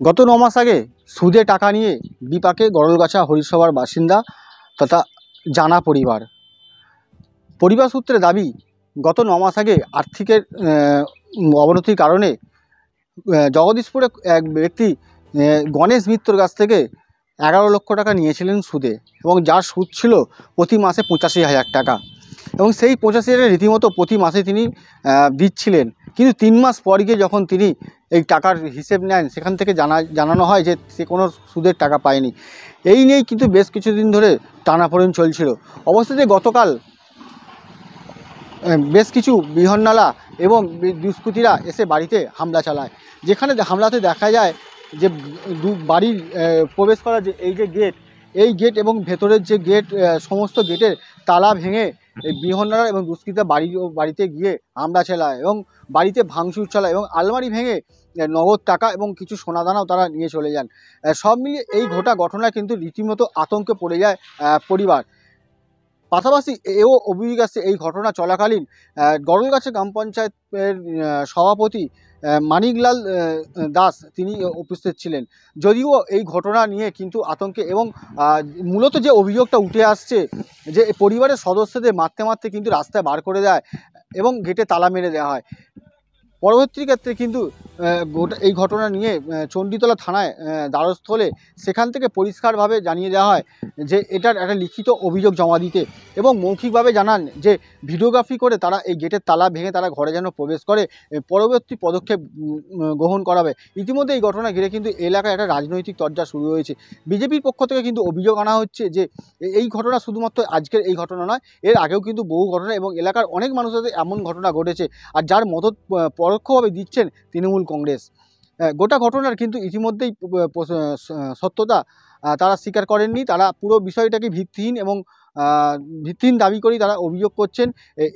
গত ৯ মাস আগে সুদে টাকা নিয়ে বিপাকে গড়লগাছা হরিসভার বাসিন্দা তথা জানা পরিবার সূত্রে দাবি গত ৯ মাস আগে আর্থিকের অবনতির কারণে জগদীশপুরে এক ব্যক্তি গণেশ মিত্রর কাছ থেকে ১১ লক্ষ টাকা নিয়েছিলেন সুদে, এবং যার সুদ ছিল প্রতি মাসে ৮৫,০০০ টাকা, এবং সেই ৮৫,০০০ রীতিমতো প্রতি মাসে তিনি দিচ্ছিলেন। কিন্তু ৩ মাস পর গিয়ে যখন তিনি এই টাকার হিসেব নেন, সেখান থেকে জানানো হয় যে সে কোনো সুদের টাকা পায়নি। এই নিয়েই কিন্তু বেশ কিছুদিন ধরে টানাপোড়েন চলছিল। অবশেষে গতকাল বেশ কিছু বৃহন্নলা এবং দুষ্কৃতীরা এসে বাড়িতে হামলা চালায়, যেখানে হামলাতে দেখা যায় যে বাড়ির প্রবেশ করার যে এই গেট এবং ভেতরের যে গেট, সমস্ত গেটের তালা ভেঙে এই বৃহন্নলা এবং দুষ্কৃতীরা বাড়িতে গিয়ে হামলা চালায় এবং বাড়িতে ভাঙচুর চালায় এবং আলমারি ভেঙে নগদ টাকা এবং কিছু সোনাদানাও তারা নিয়ে চলে যান। সব মিলিয়ে এই ঘটনায় কিন্তু রীতিমতো আতঙ্কে পড়ে যায় পরিবার। পাশাপাশি এও অভিযোগ আসছে এই ঘটনা চলাকালীন গড়লগাছা গ্রাম পঞ্চায়েতের সভাপতি মানিকলাল দাস তিনি উপস্থিত ছিলেন। যদিও এই ঘটনা নিয়ে কিন্তু আতঙ্কে এবং মূলত যে অভিযোগটা উঠে আসছে যে পরিবারের সদস্যদের মারতে মারতে কিন্তু রাস্তায় বার করে দেয় এবং গেটে তালা মেরে দেওয়া হয়। পরবর্তী ক্ষেত্রে কিন্তু এই ঘটনা নিয়ে চণ্ডীতলা থানায় দ্বারস্থ হলে সেখান থেকে পরিষ্কারভাবে জানিয়ে দেওয়া হয় যে এটার একটা লিখিত অভিযোগ জমা দিতে, এবং মৌখিকভাবে জানান যে ভিডিওগ্রাফি করে তারা এই গেটের তালা ভেঙে তারা ঘরে যেন প্রবেশ করে পরবর্তী পদক্ষেপ গ্রহণ করাবে। ইতিমধ্যে এই ঘটনা ঘিরে কিন্তু এলাকায় একটা রাজনৈতিক চর্চা শুরু হয়েছে। বিজেপির পক্ষ থেকে কিন্তু অভিযোগ আনা হচ্ছে যে এই ঘটনা শুধুমাত্র আজকের এই ঘটনা নয়, এর আগেও কিন্তু বহু ঘটনা এবং এলাকার অনেক মানুষের সাথে এমন ঘটনা ঘটেছে, আর যার মদত পরোক্ষভাবে দিচ্ছেন তৃণমূল কংগ্রেস। গোটা ঘটনার কিন্তু ইতিমধ্যেই সত্যতা তারা স্বীকার করেননি। তারা পুরো বিষয়টাকে ভিত্তিহীন দাবি করেই তারা অভিযোগ করছেন।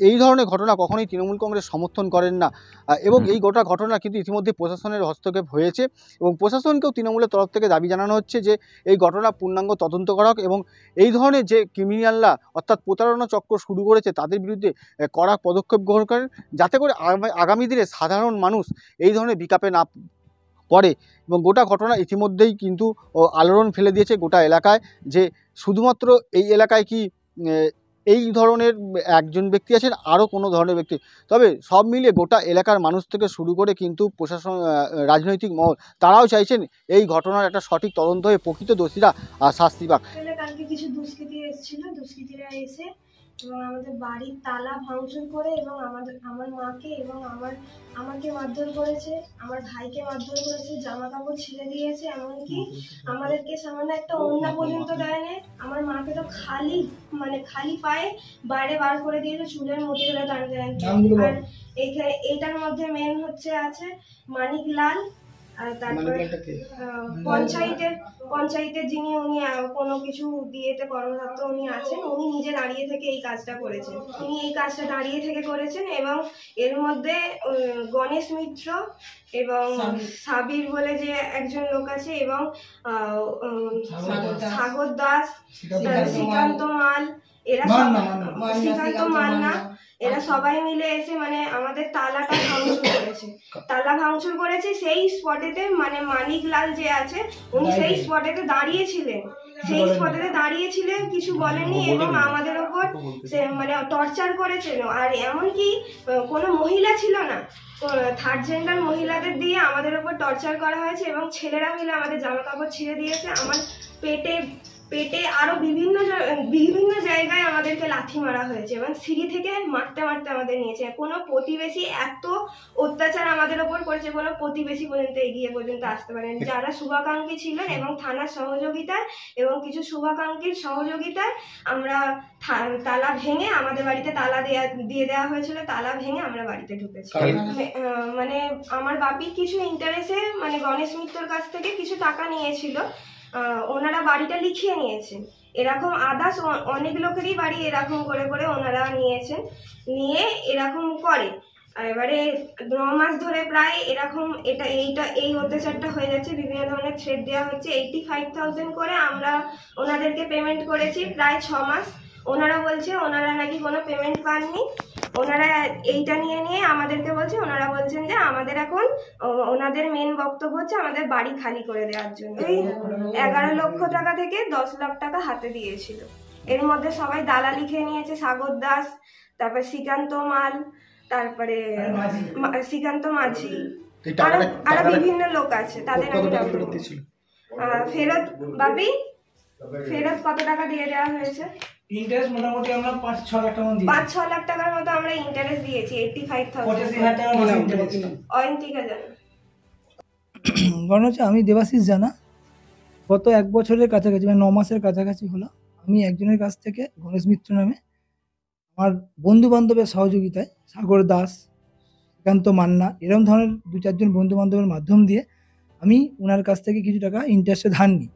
এই ধরনের ঘটনা কখনোই তৃণমূল কংগ্রেস সমর্থন করেন না, এবং এই গোটা ঘটনা কিন্তু ইতিমধ্যে প্রশাসনের হস্তক্ষেপ হয়েছে, এবং প্রশাসনকেও তৃণমূলের তরফ থেকে দাবি জানানো হচ্ছে যে এই ঘটনা পূর্ণাঙ্গ তদন্ত করা হোক, এবং এই ধরনের যে ক্রিমিনালরা অর্থাৎ প্রতারণা চক্র শুরু করেছে তাদের বিরুদ্ধে কড়া পদক্ষেপ গ্রহণ করেন, যাতে করে আগামী দিনে সাধারণ মানুষ এই ধরনের বিকাপে না পড়ে। এবং গোটা ঘটনা ইতিমধ্যেই কিন্তু আলোড়ন ফেলে দিয়েছে গোটা এলাকায়, যে শুধুমাত্র এই এলাকায় কি এই ধরনের একজন ব্যক্তি আছেন, আরও কোনো ধরনের ব্যক্তি। তবে সব মিলিয়ে গোটা এলাকার মানুষ থেকে শুরু করে কিন্তু প্রশাসন, রাজনৈতিক মহল, তারাও চাইছেন এই ঘটনার একটা সঠিক তদন্ত হয়ে প্রকৃত দোষীরা শাস্তি পাক। কালকে কিছু দুষ্কৃতীরা এসে এবং আমাদের বাড়ির তালা ভাঙচুর করে এবং আমার মাকে এবং আমাকে মারধর করেছে, আমার ভাইকে মারধর করেছে, জামা কাপড় ছিঁড়ে দিয়েছে, এমনকি আমাদেরকে সামান্য একটা ওড়না পর্যন্ত দেয়নি। আমার মাকে তো খালি পায়ে বাইরে বার করে দিয়েছে, চুলের মুঠি ধরে টানতে। আর এইটার মধ্যে মেন আছে মানিকলাল, আর তারপরে পঞ্চায়েতের যিনি উনি কোনো কিছু দিয়েতে কর্মরত উনি আছেন, উনি নিজে দাঁড়িয়ে থেকে এই কাজটা করেছেন। এবং এর মধ্যে গণেশ মিত্র এবং সাবির বলে যে একজন লোক আছে, এবং সাগর দাস, শ্রীকান্ত মাল, এরা সবাই মিলে এসে আমাদের তালাটা ভাঙচুর করেছে। সেই স্পটেতে মানিকলাল যে আছে উনি সেই স্পটেতে দাঁড়িয়েছিলেন, কিছু বলেনি, এবং আমাদের ওপর টর্চার করেছিল। আর এমনকি কোনো মহিলা ছিল না, থার্ড জেন্ডার মহিলাদের দিয়ে আমাদের ওপর টর্চার করা হয়েছে, এবং ছেলেরা মিলে আমাদের জামা কাপড় ছিঁড়ে দিয়েছে। আমার পেটে আরো বিভিন্ন জায়গায় আমাদেরকে লাথি মারা হয়েছে, এবং সিঁড়ি থেকে মারতে আমাদের নিয়েছে। কোনো প্রতিবেশী এত অত্যাচার আমাদের ওপর করেছে, কোনো প্রতিবেশী পর্যন্ত আসতে পারেনি। যারা শুভাকাঙ্ক্ষী ছিলেন এবং থানার সহযোগিতায় এবং কিছু শুভাকাঙ্ক্ষীর সহযোগিতায় আমরা তালা ভেঙে, আমাদের বাড়িতে তালা দিয়ে দেওয়া হয়েছিল, তালা ভেঙে আমরা বাড়িতে ঢুকেছি। আমার বাপি কিছু ইন্টারেস্টে গণেশ মিত্রর কাছ থেকে কিছু টাকা নিয়েছিল, ওনারা বাড়িটা লিখিয়ে নিয়েছেন। এরকম আদার্স অনেক লোকেরই বাড়ি এরকম করে ওনারা নিয়ে এরকম করে। এবারে 9 মাস ধরে প্রায় এরকম এই অত্যাচারটা হয়ে যাচ্ছে। বিভিন্ন ধরনের থ্রেট দেওয়া হচ্ছে। 85,000 করে আমরা ওনাদেরকে পেমেন্ট করেছি প্রায় 6 মাস। ওনারা বলছে ওনারা নাকি কোনো পেমেন্ট পাননি। ওনারা এইটা নিয়ে আমাদেরকে বলছে, ওনারা বলছেন যে আমাদের এখন ওনাদের মেন বক্তব্য হচ্ছে আমাদের বাড়ি খালি করে দেওয়ার জন্য। এই 11 লক্ষ টাকা থেকে 10 লাখ টাকা হাতে দিয়েছিল। এর মধ্যে সবাই দালালি খেয়ে নিয়েছে, সাগর দাস, তারপর শ্রীকান্ত মাল, তারপরে শ্রীকান্ত মাঝি, আরো বিভিন্ন লোক আছে। তাদের ফেরত বাবি ফেরত কত টাকা দিয়ে দেওয়া হয়েছে? ইন্টারেস্ট মোটামুটি আমরা 5-6 লাখ টাকা দিয়েছি। 5-6 লাখ টাকার মতো আমরা ইন্টারেস্ট দিয়েছি। 85,000 85,000 টাকা ইন্টারেস্ট। অয়ন্তিকা জানা। কারণ হচ্ছে আমি দেবাশিস জানা, গত 1 বছরের কাছাকাছি মানে 9 মাসের কাছাকাছি হলো আমি একজনের কাছ থেকে গণেশ মিত্র নামে আমার বন্ধু বান্ধবের সহযোগিতায় সাগর দাস, শ্রীকান্ত মান্না এরকম ধরনের 2-4 জন বন্ধু বান্ধবের মাধ্যম দিয়ে আমি ওনার কাছ থেকে কিছু টাকা ইন্টারেস্টে ধার নিই।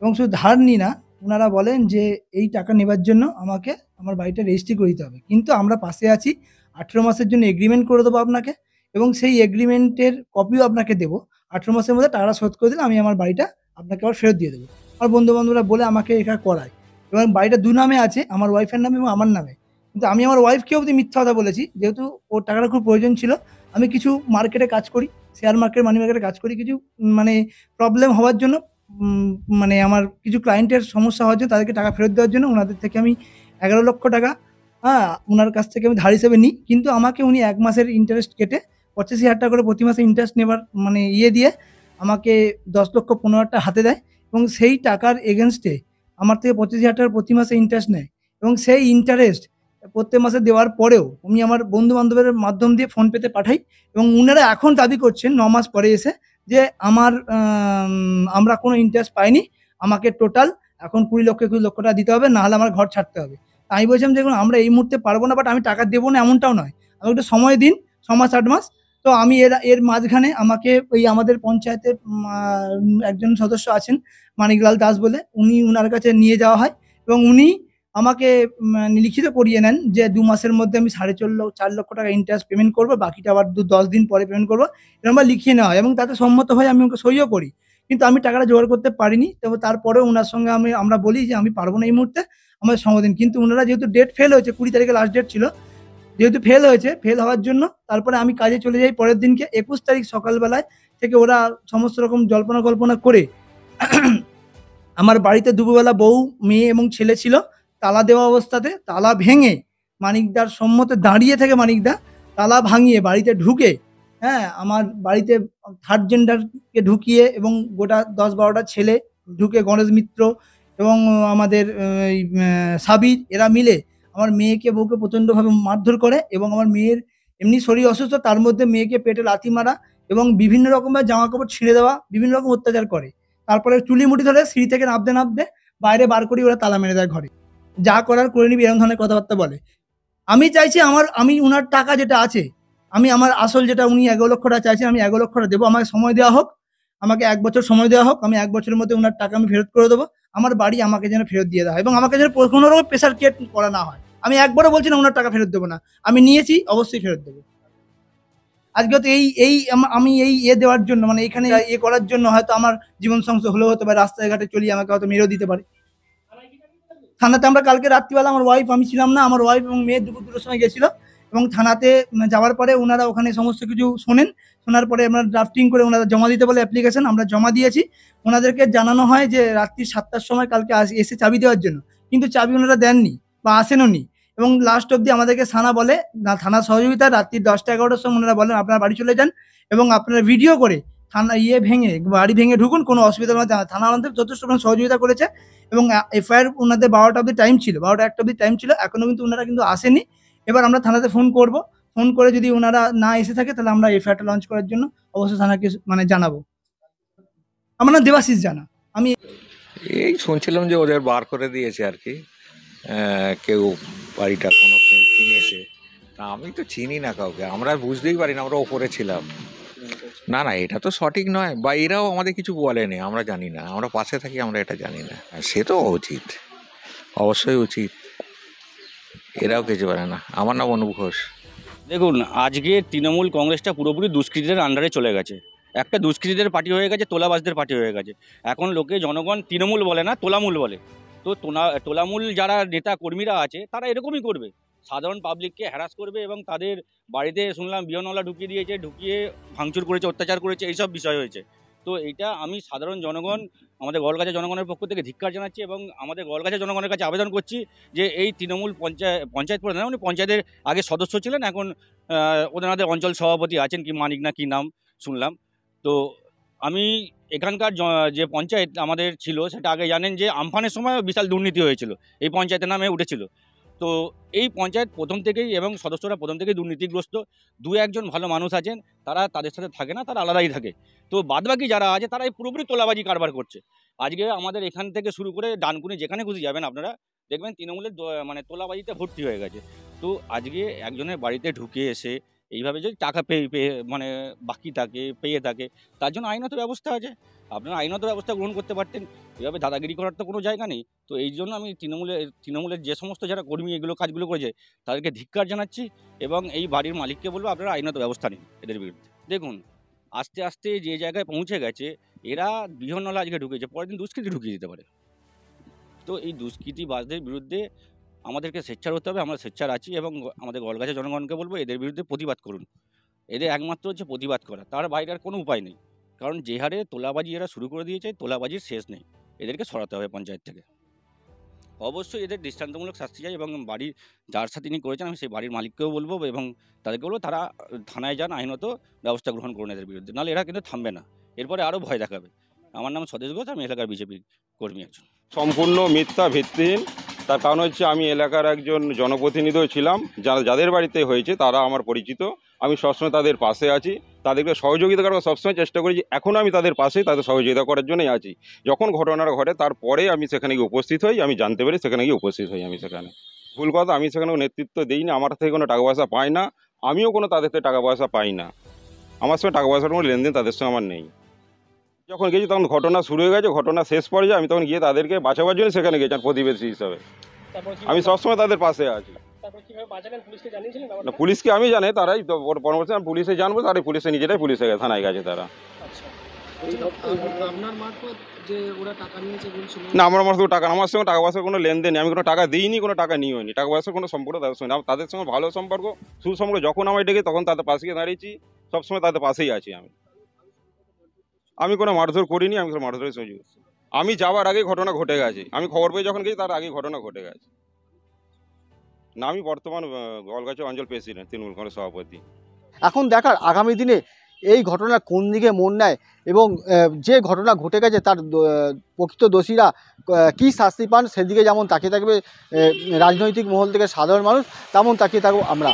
এবং শুধু ধার নিই না, ওনারা বলেন যে এই টাকা নেবার জন্য আমাকে আমার বাড়িটা রেজিস্ট্রি করে দিতে হবে, কিন্তু আমরা পাশে আছি, 18 মাসের জন্য এগ্রিমেন্ট করে দেবো আপনাকে এবং সেই এগ্রিমেন্টের কপিও আপনাকে দেবো। 18 মাসের মধ্যে টাকাটা শোধ করে দিলে আমি আমার বাড়িটা আপনাকে আবার ফেরত দিয়ে দেবো। আমার বন্ধু বান্ধবরা বলে আমাকে এটা করায় এবং বাড়িটা 2 নামে আছে, আমার ওয়াইফের নামে এবং আমার নামে। কিন্তু আমি আমার ওয়াইফকে অবধি মিথ্যা কথা বলেছি, যেহেতু ওর টাকাটা খুব প্রয়োজন ছিল। আমি কিছু মার্কেটে কাজ করি, শেয়ার মার্কেট, মানি মার্কেটে কাজ করি, কিছু মানে প্রবলেম হওয়ার জন্য মানে আমার কিছু ক্লায়েন্টের সমস্যা হওয়ার জন্য তাদেরকে টাকা ফেরত দেওয়ার জন্য ওনাদের থেকে আমি 11 লক্ষ টাকা ওনার কাছ থেকে আমি ধার হিসেবে নিই। কিন্তু আমাকে উনি 1 মাসের ইন্টারেস্ট কেটে 85,000 টাকা করে প্রতি মাসে ইন্টারেস্ট নেবার মানে দিয়ে আমাকে 10,15,000 টাকা হাতে দেয় এবং সেই টাকার এগেনস্টে আমার থেকে 25,000 টাকার প্রতি মাসে ইন্টারেস্ট নেয় এবং সেই ইন্টারেস্ট প্রত্যেক মাসে দেওয়ার পরেও আমি আমার বন্ধু বান্ধবের মাধ্যম দিয়ে ফোনপেতে পাঠাই এবং উনারা এখন দাবি করছেন 9 মাস পরে এসে যে আমরা কোনো ইন্টারেস্ট পাইনি, আমাকে টোটাল এখন 20 লক্ষ টাকা দিতে হবে, নাহলে আমার ঘর ছাড়তে হবে। আমি বলছিলাম দেখুন আমরা এই মুহূর্তে পারবো না, বাট আমি টাকা দেবো না এমনটাও নয়, আমাকে একটু সময় দিন, 6 মাস 8 মাস। তো আমি এর মাঝখানে আমাকে ওই আমাদের পঞ্চায়েতের একজন সদস্য আছেন মানিকলাল দাস বলে, উনার কাছে নিয়ে যাওয়া হয় এবং উনি আমাকে লিখিত করিয়ে নেন যে 2 মাসের মধ্যে আমি 4.5 লক্ষ টাকা ইন্টারেস্ট পেমেন্ট করবো, বাকিটা আবার 10 দিন পরে পেমেন্ট করবো, এরকম লিখিয়ে নেওয়া হয় এবং তাতে সম্মত হয়ে আমি ওকে সইও করি। কিন্তু আমি টাকাটা জোগাড় করতে পারিনি। তবে তারপরেও ওনার সঙ্গে আমরা বলি যে আমি পারবো না এই মুহূর্তে, আমাদের সমাধান। কিন্তু ওনারা যেহেতু ডেট ফেল হয়েছে, 20 তারিখে লাস্ট ডেট ছিল, যেহেতু ফেল হওয়ার জন্য তারপরে আমি কাজে চলে যাই পরের দিনকে 21 তারিখ সকালবেলায় থেকে ওরা সমস্ত রকম জল্পনা কল্পনা করে আমার বাড়িতে দুপুরবেলা বউ, মেয়ে এবং ছেলে ছিল, তালা দেওয়া অবস্থাতে তালা ভেঙে মানিকদার সম্মতে দাঁড়িয়ে থেকে মানিকদা তালা ভাঙিয়ে বাড়িতে ঢুকে আমার বাড়িতে থার্ড জেন্ডারকে ঢুকিয়ে এবং গোটা 10-12টা ছেলে ঢুকে গণেশ মিত্র এবং আমাদের সাবির এরা মিলে আমার মেয়েকে বউকে প্রচণ্ডভাবে মারধর করে এবং আমার মেয়ের এমনি শরীর অসুস্থ, তার মধ্যে মেয়েকে পেটে লাথি মারা এবং বিভিন্ন রকমের জামা কাপড় ছিঁড়ে দেওয়া, বিভিন্ন রকম অত্যাচার করে। তারপরে চুলি মুঠি ধরে সিঁড়ি থেকে নামতে বাইরে বার করি, ওরা তালা মেরে দেয় ঘরে, যা করার করে নিবি এরকম ধরনের কথাবার্তা বলে। আমি চাইছি আমি উনার টাকা যেটা আছে, আমি আমার আসল যেটা উনি 11 লক্ষ টাকা চাইছেন, আমি 11 লক্ষ টাকা দেবো, আমাকে সময় দেওয়া হোক, আমাকে 1 বছর সময় দেওয়া হোক, আমি 1 বছরের মধ্যে উনার টাকা আমি ফেরত করে দেবো, আমার বাড়ি আমাকে যেন ফেরত দিয়ে দেওয়া হয় এবং আমাকে যেন কোনো রকম প্রেশার ক্রিয়েট করা না হয়। আমি একবারও বলছি না উনার টাকা ফেরত দেবো না, আমি নিয়েছি অবশ্যই ফেরত দেবো। আজকে তো আমি দেওয়ার জন্য মানে এখানে করার জন্য হয়তো আমার জীবন সংশয় হলেও হতে পারে, রাস্তায় ঘাটে চলিয়ে আমাকে হয়তো মেরেও দিতে পারে। থানাতে আমরা কালকে রাত্রিবেলা আমার ওয়াইফ, আমি ছিলাম না, আমার ওয়াইফ এবং মেয়ে দুপুর 2টোর সময় গেছিল এবং থানাতে যাওয়ার পরে ওনারা ওখানে সমস্ত কিছু শোনার পরে আমরা ড্রাফটিং করে ওনারা জমা দিতে বলে অ্যাপ্লিকেশন আমরা জমা দিয়েছি। ওনাদেরকে জানানো হয় যে রাত্রি 7টার সময় কালকে এসে চাবি দেওয়ার জন্য, কিন্তু চাবি ওনারা দেননি বা আসেনও নি এবং লাস্ট অব্দি আমাদেরকে থানা বলে থানার সহযোগিতা রাত্রি 10টা-11টার সময় ওনারা বলেন আপনারা বাড়ি চলে যান এবং আপনারা ভিডিও করে থানা বাড়ি ভেঙে ঢুকুন, কোনো অসুবিধা নয়। থানা আমাদের যথেষ্ট সহযোগিতা করেছে এবং এফআইআর ওনাদের 12টা অব্দি টাইম ছিল, 12টা-1টা অব্দি টাইম ছিল, এখনো কিন্তু ওনারা কিন্তু আসেনি। এবার আমরা থানাতে ফোন করে যদি ওনারা না এসে থাকে তাহলে আমরা এফআইআরটা লঞ্চ করার জন্য অবশ্যই থানাকে মানে জানাবো। আমার নাম দেবাশিস জানা। আমি এই শুনছিলাম যে ওদের বার করে দিয়েছে আর কি, কেউ বাড়িটা কোনো কিনেছে, তা আমি তো চিনি না কাউকে, আমরা বুঝতেই পারি না, আমরা ওপরে ছিলাম। না এটা তো সঠিক নয়, বা এরাও আমাদের কিছু বলেনি, আমরা জানি না, আমরা পাশে থাকি, আমরা এটা জানি না। সে তো উচিত, অবশ্যই উচিত, এরাও কিছু পারে না। আমার নাম অনুপ ঘোষ। দেখুন, আজকে তৃণমূল কংগ্রেসটা পুরোপুরি দুষ্কৃতীদের আন্ডারে চলে গেছে, একটা দুষ্কৃতীদের পার্টি হয়ে গেছে, তোলাবাজদের পার্টি হয়ে গেছে। এখন জনগণ তৃণমূল বলে না, তোলামূল বলে। তো তোলামূল যারা নেতা কর্মীরা আছে তারা এরকমই করবে, সাধারণ পাবলিককে হ্যারাস করবে এবং তাদের বাড়িতে শুনলাম বিয়নওয়ালা ঢুকিয়ে দিয়েছে, ঢুকিয়ে ভাঙচুর করেছে, অত্যাচার করেছে, এইসব বিষয় হয়েছে। তো এইটা আমি সাধারণ জনগণ, আমাদের গলগাছা জনগণের পক্ষ থেকে ধিক্কার জানাচ্ছি এবং আমাদের গলগাছা জনগণের কাছে আবেদন করছি যে এই তৃণমূল পঞ্চায়েত প্রধান, উনি পঞ্চায়েতের আগে সদস্য ছিলেন, এখন ওনাদের অঞ্চল সভাপতি আছেন কি মানিক না কি নাম শুনলাম। তো আমি এখানকার যে পঞ্চায়েত আমাদের ছিল সেটা আগে জানেন যে আমফানের সময় বিশাল দুর্নীতি হয়েছিল, এই পঞ্চায়েতের নামে উঠেছিল। তো এই পঞ্চায়েত প্রথম থেকেই এবং সদস্যরা প্রথম থেকেই দুর্নীতিগ্রস্ত। দু একজন ভালো মানুষ আছেন, তারা তাদের সাথে থাকে না, তারা আলাদাই থাকে। তো বাদবাকি যারা আছে তারা এই পুরোপুরি তোলাবাজি কারবার করছে। আজকে আমাদের এখান থেকে শুরু করে ডানকুনি যেখানে খুশি যাবেন আপনারা দেখবেন তৃণমূলের মানে তোলাবাজিতে ভর্তি হয়ে গেছে। তো আজকে একজনের বাড়িতে ঢুকে এসে এইভাবে যদি টাকা পেয়ে মানে বাকি থাকে, পেয়ে থাকে, তার জন্য আইনত ব্যবস্থা আছে, আপনারা আইনত ব্যবস্থা গ্রহণ করতে পারতেন। এভাবে দাদাগিরি করার তো কোনো জায়গা নেই। তো এই জন্য আমি তৃণমূলের যে সমস্ত যারা কর্মী এগুলো কাজগুলো করেছে তাদেরকে ধিক্কার জানাচ্ছি এবং এই বাড়ির মালিককে বলবো আপনারা আইনত ব্যবস্থা নিন এদের বিরুদ্ধে। দেখুন আস্তে আস্তে যে জায়গায় পৌঁছে গেছে, এরা বিহনলা আজকে ঢুকেছে, পরের দিন দুষ্কৃতি ঢুকিয়ে দিতে পারে। তো এই দুষ্কৃতিবাজদের বিরুদ্ধে আমাদেরকে সোচ্চার হতে হবে, আমরা সোচ্চার আছি এবং আমাদের গলগাছা জনগণকে বলবো এদের বিরুদ্ধে প্রতিবাদ করুন। এদের একমাত্র হচ্ছে প্রতিবাদ করা, তার বাইরে আর কোনো উপায় নেই। কারণ যে হারে তোলাবাজি এরা শুরু করে দিয়েছে, তোলাবাজির শেষ নেই, এদেরকে সরাতে হবে পঞ্চায়েত থেকে। অবশ্যই এদের দৃষ্টান্তমূলক শাস্তি চাই এবং বাড়ির যার সাথে তিনি করেছেন আমি সেই বাড়ির মালিককেও বলবো এবং তাদেরকে বলবো তারা থানায় যান, আইনত ব্যবস্থা গ্রহণ করুন এদের বিরুদ্ধে, নাহলে এরা কিন্তু থামবে না, এরপরে আরও ভয় দেখাবে। আমার নাম স্বদেশ ঘোষ, আমি এলাকার বিজেপি কর্মী একজন। সম্পূর্ণ মিথ্যা, ভিত্তিহীন। তার কারণ হচ্ছে আমি এলাকার একজন জনপ্রতিনিধিও ছিলাম, যাদের বাড়িতে হয়েছে তারা আমার পরিচিত, আমি সবসময় তাদের পাশে আছি, তাদেরকে সহযোগিতা করার সবসময় চেষ্টা করেছি, এখনও আমি তাদের পাশে তাদের সহযোগিতা করার জন্যই আছি। যখন ঘটনাটা ঘটে তারপরে আমি সেখানে গিয়ে উপস্থিত হই, আমি জানতে পারি সেখানে গিয়ে উপস্থিত হই। আমি সেখানে ভুল কথা, আমি সেখানে নেতৃত্ব দিই না, আমার থেকে কোনো টাকা পয়সা পাই না, আমিও কোনো তাদের থেকে টাকা পয়সা পাই না, আমার সঙ্গে টাকা পয়সার কোনো লেনদেন তাদের সঙ্গে আমার নেই। যখন গেছি তখন ঘটনা শুরু হয়ে গেছে, ঘটনা শেষ পর্যায়ে আমি তখন গিয়ে তাদেরকে বাঁচাবার জন্য সেখানে গেছি প্রতিবেশী হিসাবে। আমি সবসময় তাদের পাশে আছি। না, পুলিশকে আমি জানি, তারাই পরামর্শ, আমি পুলিশে জানবো, তারাই পুলিশে নিজেরাই পুলিশে থানায় গেছে তারা। না, আমার টাকা, আমার সঙ্গে টাকা পয়সার কোনো লেনদেন নেই, আমি কোনো টাকা দিইনি, কোনো টাকা নিয়েও নি, টাকা পয়সার কোনো সম্পর্ক তাদের সঙ্গে, তাদের সঙ্গে ভালো সম্পর্ক, সুসম্পর্ক। যখন আমায় ডেকে তখন তাদের পাশে দাঁড়িয়েছি, সবসময় তাদের পাশেই আছি। আমি কোনো মারধর করিনি, আমি কোনো মারধরের সুযোগ, আমি যাওয়ার আগে ঘটনা ঘটে গেছে, আমি খবর পেয়ে যখন গেছি তার আগে ঘটনা ঘটে গেছে। না, আমি বর্তমান গলগাছা অঞ্চল প্রেসিডেন্ট, তৃণমূল কংগ্রেস সভাপতি। এখন দেখার আগামী দিনে এই ঘটনা কোন দিকে মন নেয় এবং যে ঘটনা ঘটে গেছে তার প্রকৃত দোষীরা কী শাস্তি পান সেদিকে যেমন তাকিয়ে থাকবে রাজনৈতিক মহল থেকে সাধারণ মানুষ, তেমন তাকিয়ে থাকবো আমরা।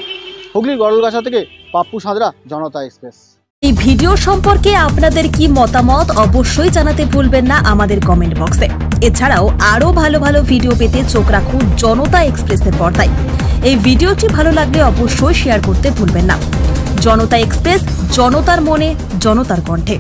হুগলির গড়লগাছা থেকে পাপ্পু সাঁতরা, জনতা এক্সপ্রেস। এই ভিডিও সম্পর্কে আপনাদের কি মতামত অবশ্যই জানাতে ভুলবেন না আমাদের কমেন্ট বক্সে। এছাড়াও আরো ভালো ভালো ভিডিও পেতে চোখ রাখুন জনতা এক্সপ্রেসের পর্দায়। এই ভিডিওটি ভালো লাগলে অবশ্যই শেয়ার করতে ভুলবেন না। জনতা এক্সপ্রেস, জনতার মনে, জনতার কণ্ঠে।